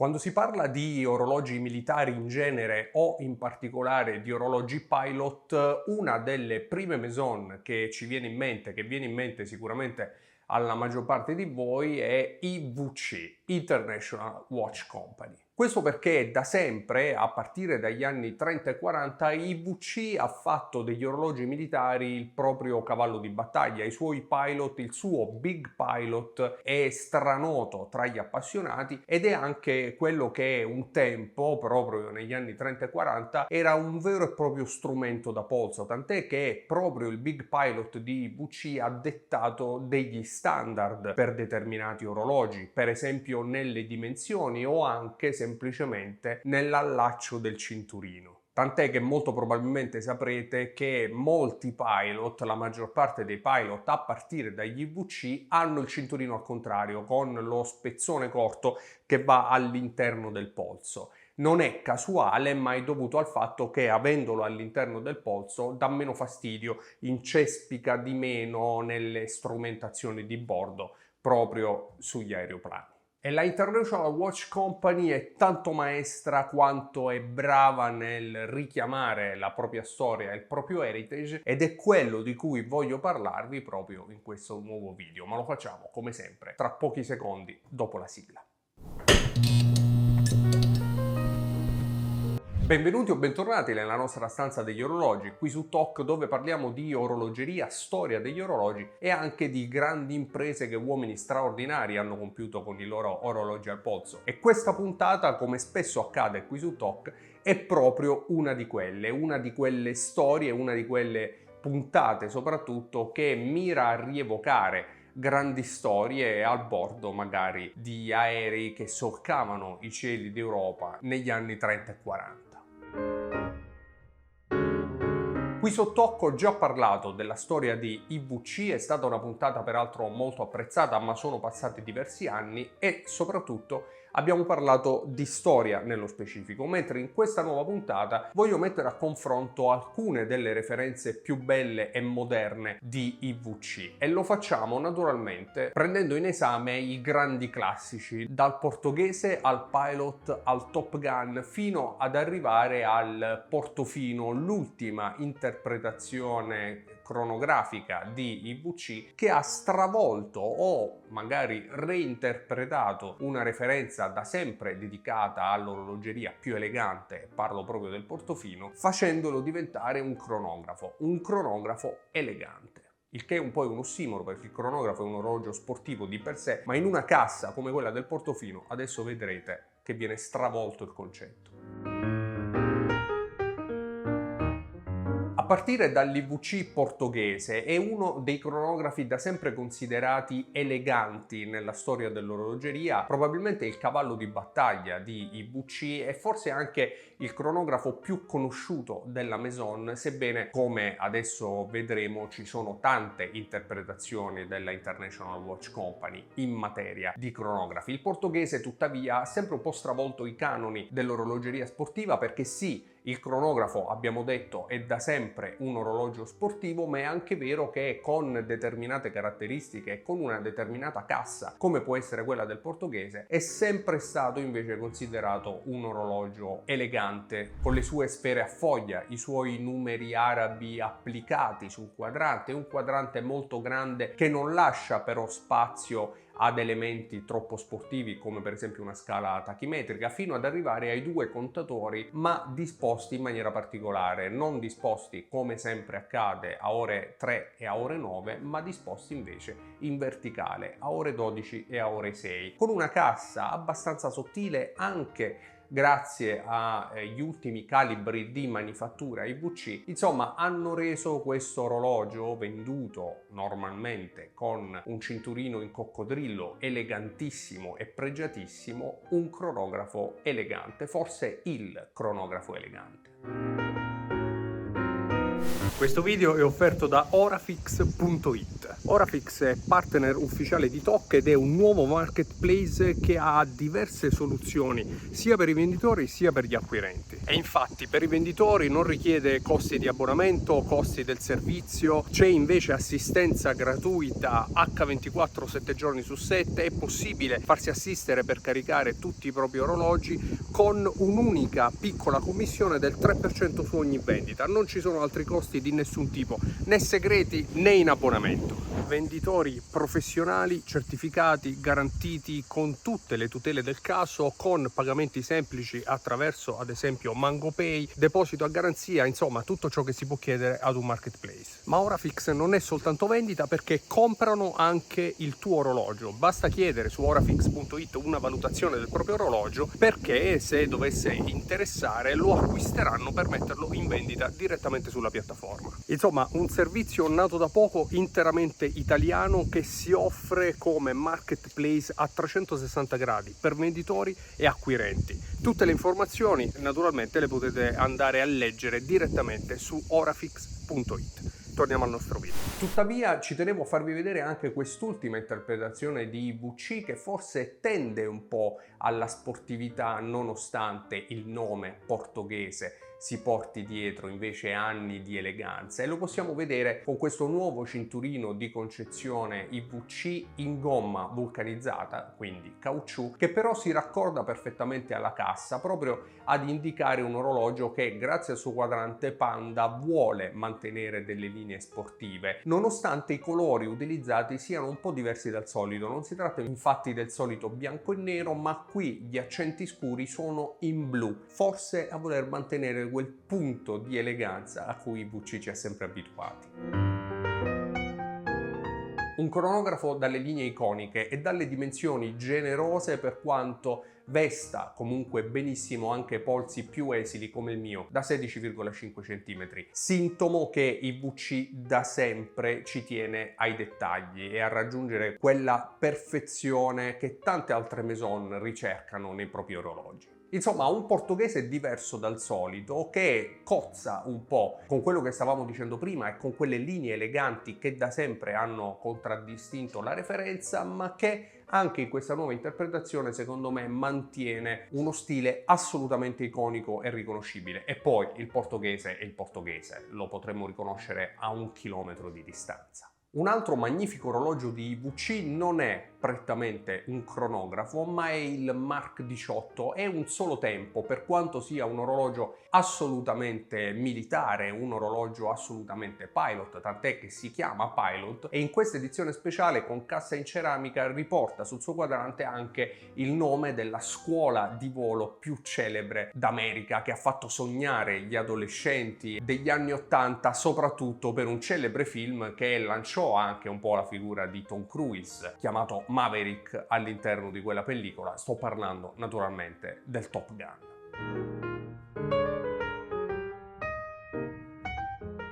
Quando si parla di orologi militari in genere o in particolare di orologi pilot, una delle prime maison che ci viene in mente, che viene in mente sicuramente alla maggior parte di voi, è IWC, International Watch Company. Questo perché da sempre, a partire dagli anni 30 e 40, IWC ha fatto degli orologi militari il proprio cavallo di battaglia. I suoi pilot, il suo Big Pilot è stranoto tra gli appassionati ed è anche quello che un tempo, proprio negli anni 30 e 40, era un vero e proprio strumento da polso, tant'è che proprio il Big Pilot di IWC ha dettato degli standard per determinati orologi, per esempio nelle dimensioni o anche semplicemente nell'allaccio del cinturino. Tant'è che molto probabilmente saprete che molti pilot, la maggior parte dei pilot a partire dagli IWC, hanno il cinturino al contrario, con lo spezzone corto che va all'interno del polso. Non è casuale, ma è dovuto al fatto che avendolo all'interno del polso dà meno fastidio, incespica di meno nelle strumentazioni di bordo, proprio sugli aeroplani. E la International Watch Company è tanto maestra quanto è brava nel richiamare la propria storia e il proprio heritage, ed è quello di cui voglio parlarvi proprio in questo nuovo video, ma lo facciamo come sempre tra pochi secondi dopo la sigla. Benvenuti o bentornati nella nostra stanza degli orologi, qui su Talk, dove parliamo di orologeria, storia degli orologi e anche di grandi imprese che uomini straordinari hanno compiuto con i loro orologi al polso. E questa puntata, come spesso accade qui su Talk, è proprio una di quelle storie, una di quelle puntate soprattutto che mira a rievocare grandi storie al bordo magari di aerei che solcavano i cieli d'Europa negli anni 30 e 40. Qui sotto ho già parlato della storia di IWC, è stata una puntata peraltro molto apprezzata, ma sono passati diversi anni e soprattutto abbiamo parlato di storia nello specifico, mentre in questa nuova puntata voglio mettere a confronto alcune delle referenze più belle e moderne di IWC e lo facciamo naturalmente prendendo in esame i grandi classici, dal portoghese al pilot al Top Gun fino ad arrivare al Portofino, l'ultima interpretazione cronografica di IWC che ha stravolto o magari reinterpretato una referenza da sempre dedicata all'orologeria più elegante, parlo proprio del Portofino, facendolo diventare un cronografo elegante. Il che è un po' un ossimoro, perché il cronografo è un orologio sportivo di per sé, ma in una cassa come quella del Portofino adesso vedrete che viene stravolto il concetto. A partire dall'IWC portoghese è uno dei cronografi da sempre considerati eleganti nella storia dell'orologeria, probabilmente il cavallo di battaglia di IWC e forse anche il cronografo più conosciuto della Maison, sebbene come adesso vedremo ci sono tante interpretazioni della International Watch Company in materia di cronografi. Il portoghese tuttavia ha sempre un po' stravolto i canoni dell'orologeria sportiva perché sì, il cronografo, abbiamo detto, è da sempre un orologio sportivo, ma è anche vero che con determinate caratteristiche e con una determinata cassa, come può essere quella del portoghese, è sempre stato invece considerato un orologio elegante, con le sue sfere a foglia, i suoi numeri arabi applicati sul quadrante, un quadrante molto grande che non lascia però spazio ad elementi troppo sportivi come per esempio una scala tachimetrica, fino ad arrivare ai due contatori ma disposti in maniera particolare, non disposti come sempre accade a ore 3 e a ore 9, ma disposti invece in verticale a ore 12 e a ore 6, con una cassa abbastanza sottile anche grazie agli ultimi calibri di manifattura IWC. Insomma, hanno reso questo orologio, venduto normalmente con un cinturino in coccodrillo elegantissimo e pregiatissimo, un cronografo elegante, forse il cronografo elegante. Questo video è offerto da Orafix.it. Orafix è partner ufficiale di TOC ed è un nuovo marketplace che ha diverse soluzioni sia per i venditori sia per gli acquirenti. E infatti per i venditori non richiede costi di abbonamento, costi del servizio, c'è invece assistenza gratuita H24 7 giorni su 7, è possibile farsi assistere per caricare tutti i propri orologi con un'unica piccola commissione del 3% su ogni vendita. Non ci sono altri costi di nessun tipo, né segreti né in abbonamento. Venditori professionali, certificati, garantiti con tutte le tutele del caso, con pagamenti semplici attraverso ad esempio MangoPay, deposito a garanzia, insomma tutto ciò che si può chiedere ad un marketplace. Ma Orafix non è soltanto vendita, perché comprano anche il tuo orologio. Basta chiedere su Orafix.it una valutazione del proprio orologio, perché se dovesse interessare lo acquisteranno per metterlo in vendita direttamente sulla piattaforma. Insomma, un servizio nato da poco, interamente italiano, che si offre come marketplace a 360 gradi per venditori e acquirenti. Tutte le informazioni naturalmente le potete andare a leggere direttamente su Orafix.it. Torniamo al nostro video. Tuttavia ci tenevo a farvi vedere anche quest'ultima interpretazione di IWC, che forse tende un po' alla sportività, nonostante il nome portoghese si porti dietro invece anni di eleganza, e lo possiamo vedere con questo nuovo cinturino di concezione IWC in gomma vulcanizzata, quindi caucciù, che però si raccorda perfettamente alla cassa, proprio ad indicare un orologio che grazie al suo quadrante Panda vuole mantenere delle linee sportive, nonostante i colori utilizzati siano un po' diversi dal solito. Non si tratta infatti del solito bianco e nero, ma qui gli accenti scuri sono in blu, forse a voler mantenere quel punto di eleganza a cui IWC ci ha sempre abituati. Un cronografo dalle linee iconiche e dalle dimensioni generose, per quanto vesta comunque benissimo anche polsi più esili come il mio da 16,5 cm, sintomo che IWC da sempre ci tiene ai dettagli e a raggiungere quella perfezione che tante altre maison ricercano nei propri orologi. Insomma, un portoghese diverso dal solito, che cozza un po' con quello che stavamo dicendo prima e con quelle linee eleganti che da sempre hanno contraddistinto la referenza, ma che anche in questa nuova interpretazione secondo me mantiene uno stile assolutamente iconico e riconoscibile. E poi il portoghese è il portoghese, lo potremmo riconoscere a 1 chilometro di distanza. Un altro magnifico orologio di IWC non è prettamente un cronografo, ma è il Mark 18. È un solo tempo, per quanto sia un orologio assolutamente militare, un orologio assolutamente pilot, tant'è che si chiama pilot, e in questa edizione speciale con cassa in ceramica riporta sul suo quadrante anche il nome della scuola di volo più celebre d'America, che ha fatto sognare gli adolescenti degli anni 80, soprattutto per un celebre film che lanciò anche un po' la figura di Tom Cruise, chiamato Maverick, all'interno di quella pellicola. Sto parlando naturalmente del Top Gun.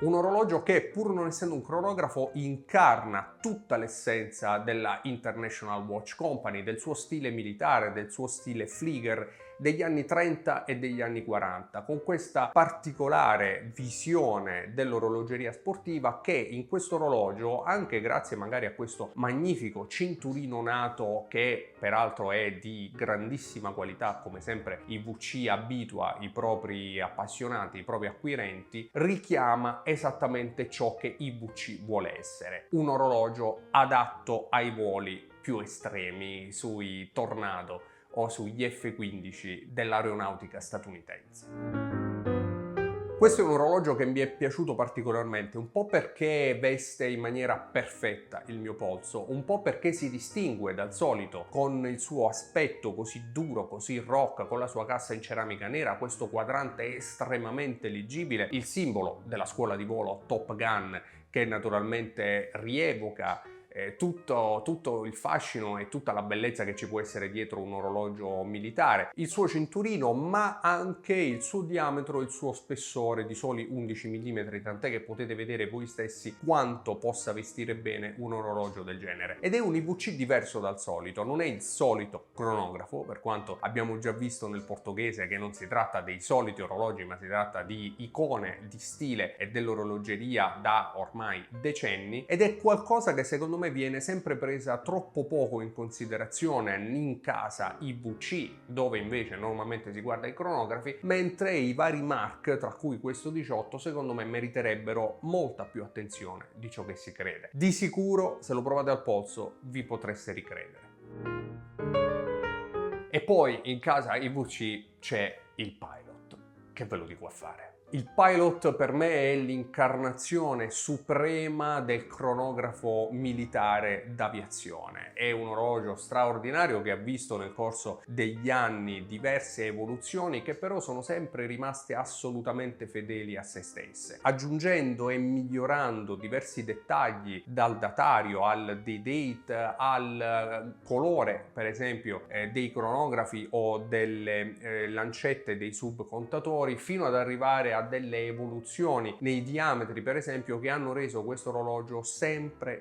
Un orologio che, pur non essendo un cronografo, incarna tutta l'essenza della International Watch Company, del suo stile militare, del suo stile Flieger degli anni 30 e degli anni 40, con questa particolare visione dell'orologeria sportiva che in questo orologio, anche grazie magari a questo magnifico cinturino nato, che peraltro è di grandissima qualità, come sempre IWC abitua i propri appassionati, i propri acquirenti, richiama esattamente ciò che IWC vuole essere: un orologio adatto ai voli più estremi, sui Tornado o sugli F-15 dell'aeronautica statunitense. Questo è un orologio che mi è piaciuto particolarmente, un po' perché veste in maniera perfetta il mio polso, un po' perché si distingue dal solito con il suo aspetto così duro, così rock, con la sua cassa in ceramica nera, questo quadrante estremamente leggibile, il simbolo della scuola di volo Top Gun, che naturalmente rievoca tutto il fascino e tutta la bellezza che ci può essere dietro un orologio militare, il suo cinturino, ma anche il suo diametro e il suo spessore di soli 11 mm, tant'è che potete vedere voi stessi quanto possa vestire bene un orologio del genere. Ed è un IWC diverso dal solito, non è il solito cronografo, per quanto abbiamo già visto nel portoghese che non si tratta dei soliti orologi, ma si tratta di icone di stile e dell'orologeria da ormai decenni, ed è qualcosa che secondo me viene sempre presa troppo poco in considerazione in casa IWC, dove invece normalmente si guarda i cronografi, mentre i vari mark, tra cui questo 18, secondo me meriterebbero molta più attenzione di ciò che si crede. Di sicuro, se lo provate al polso, vi potreste ricredere. E poi in casa IWC c'è il Pilot. Che ve lo dico a fare? Il Pilot per me è l'incarnazione suprema del cronografo militare d'aviazione. È un orologio straordinario che ha visto nel corso degli anni diverse evoluzioni che però sono sempre rimaste assolutamente fedeli a se stesse, aggiungendo e migliorando diversi dettagli dal datario al D-date al colore, per esempio, dei cronografi o delle lancette dei subcontatori, fino ad arrivare a delle evoluzioni nei diametri, per esempio, che hanno reso questo orologio sempre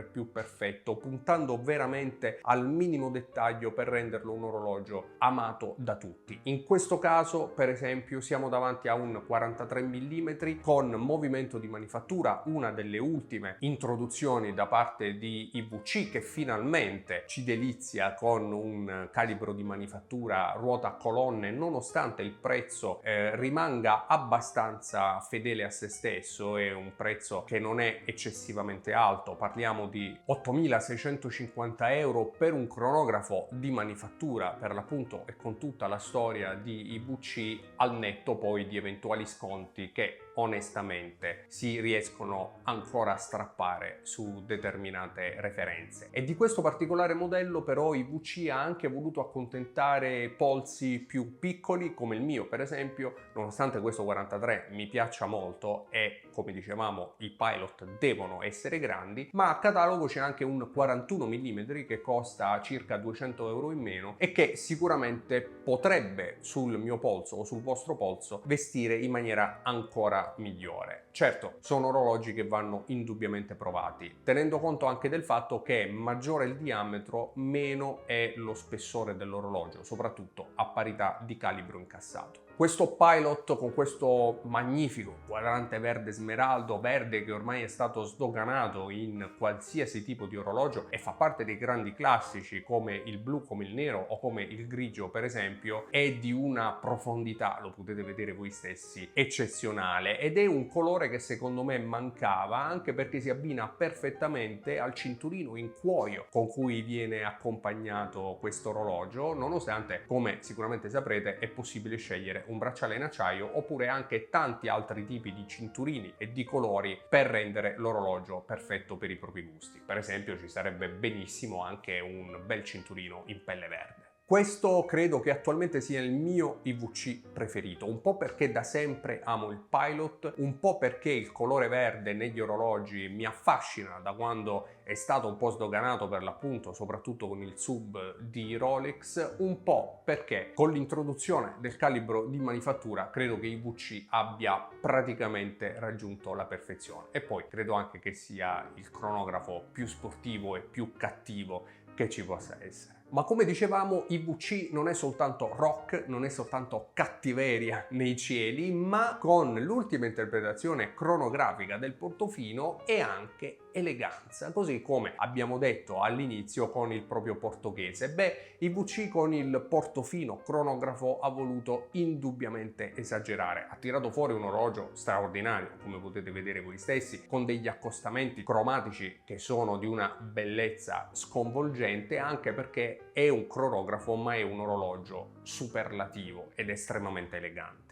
più perfetto, puntando veramente al minimo dettaglio per renderlo un orologio amato da tutti. In questo caso, per esempio, siamo davanti a un 43 mm con movimento di manifattura, una delle ultime introduzioni da parte di IWC, che finalmente ci delizia con un calibro di manifattura ruota a colonne, nonostante il prezzo rimanga abbastanza fedele a se stesso. È un prezzo che non è eccessivamente alto, parliamo di 8.650 euro per un cronografo di manifattura, per l'appunto, e con tutta la storia di IWC, al netto poi di eventuali sconti che onestamente si riescono ancora a strappare su determinate referenze. E di questo particolare modello però IWC ha anche voluto accontentare polsi più piccoli, come il mio per esempio, nonostante questo 43 mi piaccia molto e, come dicevamo, i Pilot devono essere grandi, ma a catalogo c'è anche un 41 mm che costa circa 200 euro in meno e che sicuramente potrebbe sul mio polso o sul vostro polso vestire in maniera ancora migliore. Certo, sono orologi che vanno indubbiamente provati, tenendo conto anche del fatto che maggiore il diametro, meno è lo spessore dell'orologio, soprattutto a parità di calibro incassato. Questo Pilot con questo magnifico quadrante verde smeraldo, verde che ormai è stato sdoganato in qualsiasi tipo di orologio e fa parte dei grandi classici come il blu, come il nero o come il grigio per esempio, è di una profondità, lo potete vedere voi stessi, eccezionale, ed è un colore che secondo me mancava, anche perché si abbina perfettamente al cinturino in cuoio con cui viene accompagnato questo orologio, nonostante, come sicuramente saprete, è possibile scegliere un bracciale in acciaio oppure anche tanti altri tipi di cinturini e di colori per rendere l'orologio perfetto per i propri gusti. Per esempio ci sarebbe benissimo anche un bel cinturino in pelle verde. Questo credo che attualmente sia il mio IWC preferito, un po' perché da sempre amo il Pilot, un po' perché il colore verde negli orologi mi affascina da quando è stato un po' sdoganato per l'appunto, soprattutto con il sub di Rolex, un po' perché con l'introduzione del calibro di manifattura credo che IWC abbia praticamente raggiunto la perfezione, e poi credo anche che sia il cronografo più sportivo e più cattivo che ci possa essere. Ma come dicevamo, IWC non è soltanto rock, non è soltanto cattiveria nei cieli, ma con l'ultima interpretazione cronografica del Portofino è anche eleganza, così come abbiamo detto all'inizio con il proprio portoghese. Beh, IWC con il Portofino cronografo ha voluto indubbiamente esagerare, ha tirato fuori un orologio straordinario, come potete vedere voi stessi, con degli accostamenti cromatici che sono di una bellezza sconvolgente, anche perché è un cronografo ma è un orologio superlativo ed estremamente elegante.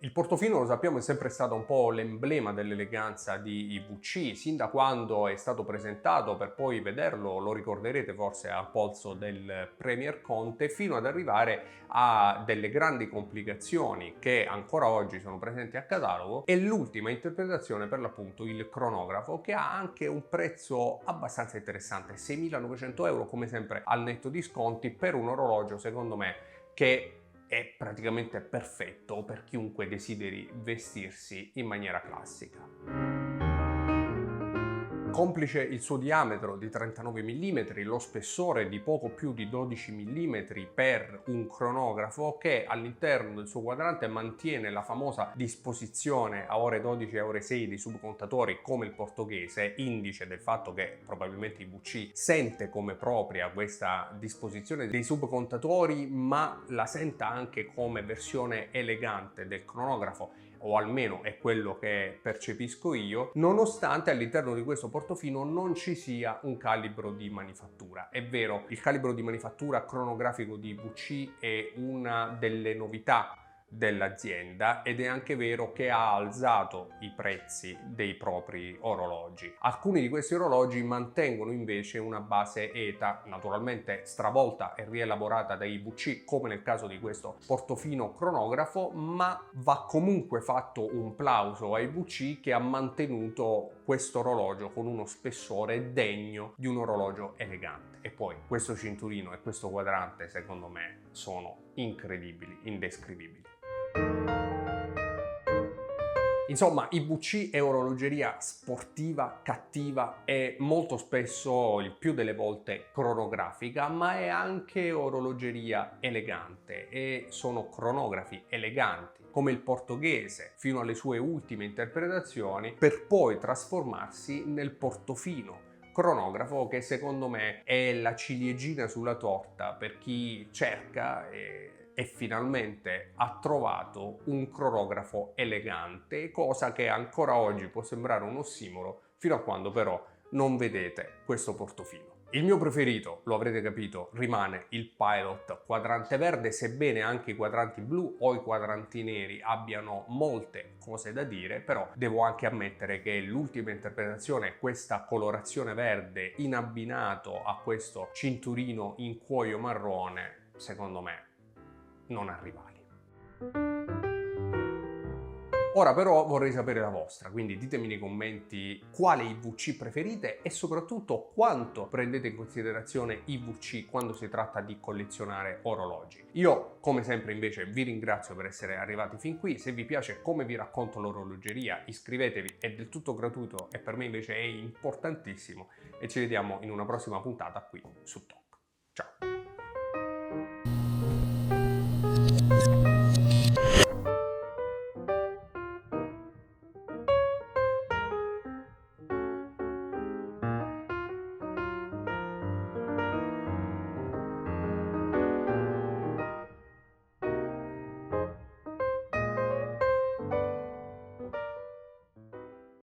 Il portofino, lo sappiamo, è sempre stato un po' l'emblema dell'eleganza di IWC, sin da quando è stato presentato, per poi vederlo, lo ricorderete forse al polso del Premier Conte, fino ad arrivare a delle grandi complicazioni che ancora oggi sono presenti a catalogo, e l'ultima interpretazione, per l'appunto il cronografo, che ha anche un prezzo abbastanza interessante, 6.900 euro, come sempre al netto di sconti, per un orologio secondo me che è praticamente perfetto per chiunque desideri vestirsi in maniera classica. Complice il suo diametro di 39 mm, lo spessore di poco più di 12 mm per un cronografo che all'interno del suo quadrante mantiene la famosa disposizione a ore 12 e ore 6 dei subcontatori come il portoghese, indice del fatto che probabilmente IWC sente come propria questa disposizione dei subcontatori, ma la senta anche come versione elegante del cronografo, o almeno è quello che percepisco io, nonostante all'interno di questo portofino non ci sia un calibro di manifattura. È vero, il calibro di manifattura cronografico di IWC è una delle novità dell'azienda, ed è anche vero che ha alzato i prezzi dei propri orologi. Alcuni di questi orologi mantengono invece una base ETA, naturalmente stravolta e rielaborata da IWC, come nel caso di questo portofino cronografo, ma va comunque fatto un plauso a IWC che ha mantenuto questo orologio con uno spessore degno di un orologio elegante. E poi questo cinturino e questo quadrante secondo me sono incredibili, indescrivibili. Insomma, IWC è orologeria sportiva, cattiva e molto spesso, il più delle volte, cronografica, ma è anche orologeria elegante, e sono cronografi eleganti, come il portoghese, fino alle sue ultime interpretazioni, per poi trasformarsi nel portofino cronografo, che secondo me è la ciliegina sulla torta per chi cerca e finalmente ha trovato un cronografo elegante, cosa che ancora oggi può sembrare un ossimoro, fino a quando però non vedete questo portofino. Il mio preferito, lo avrete capito, rimane il Pilot quadrante verde, sebbene anche i quadranti blu o i quadranti neri abbiano molte cose da dire, però devo anche ammettere che l'ultima interpretazione, questa colorazione verde in abbinato a questo cinturino in cuoio marrone, secondo me non ha rivali. Ora però vorrei sapere la vostra, quindi ditemi nei commenti quale IWC preferite e soprattutto quanto prendete in considerazione IWC quando si tratta di collezionare orologi. Io, come sempre, invece vi ringrazio per essere arrivati fin qui. Se vi piace come vi racconto l'orologeria, iscrivetevi, è del tutto gratuito e per me invece è importantissimo, e ci vediamo in una prossima puntata qui su Tok. Ciao!